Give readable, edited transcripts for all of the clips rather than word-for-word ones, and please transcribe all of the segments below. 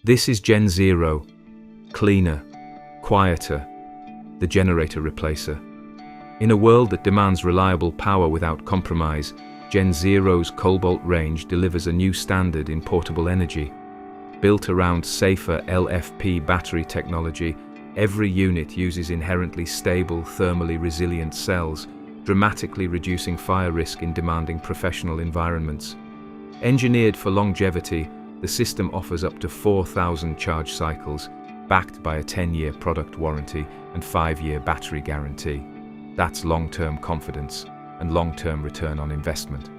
This is GenZero, cleaner, quieter, the generator replacer. In a world that demands reliable power without compromise, GenZero's Cobalt range delivers a new standard in portable energy. Built around safer LFP battery technology, every unit uses inherently stable, thermally resilient cells, dramatically reducing fire risk in demanding professional environments. Engineered for longevity, the system offers up to 4,000 charge cycles, backed by a 10-year product warranty and 5-year battery guarantee. That's long-term confidence and long-term return on investment.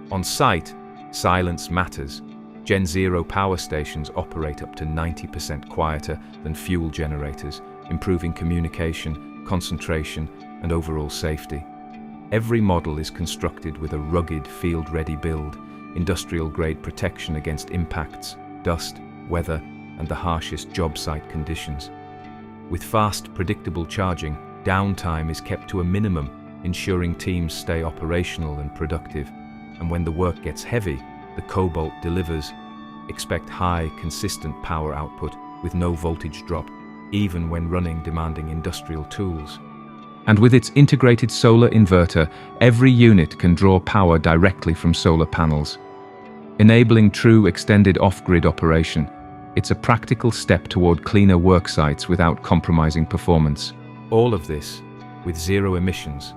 On site, silence matters. GenZero power stations operate up to 90% quieter than fuel generators, improving communication, concentration, and overall safety. Every model is constructed with a rugged, field-ready build, industrial-grade protection against impacts, dust, weather, and the harshest job site conditions. With fast, predictable charging, downtime is kept to a minimum, ensuring teams stay operational and productive. And when the work gets heavy, the Cobalt delivers. Expect high, consistent power output with no voltage drop, even when running demanding industrial tools. And with its integrated solar inverter, every unit can draw power directly from solar panels, enabling true extended off-grid operation. It's a practical step toward cleaner work sites without compromising performance. All of this with zero emissions.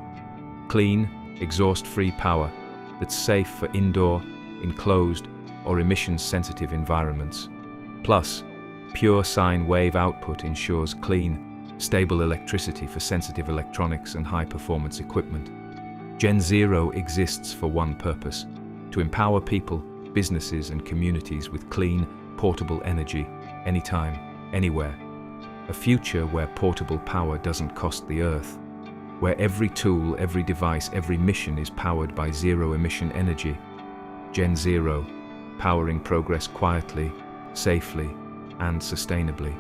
Clean, exhaust-free power that's safe for indoor, enclosed, or emission-sensitive environments. Plus, pure sine wave output ensures clean, stable electricity for sensitive electronics and high-performance equipment. GenZero exists for one purpose: to empower people, businesses, and communities with clean, portable energy, anytime, anywhere. A future where portable power doesn't cost the earth, where every tool, every device, every mission is powered by zero-emission energy. GenZero, powering progress quietly, safely, and sustainably.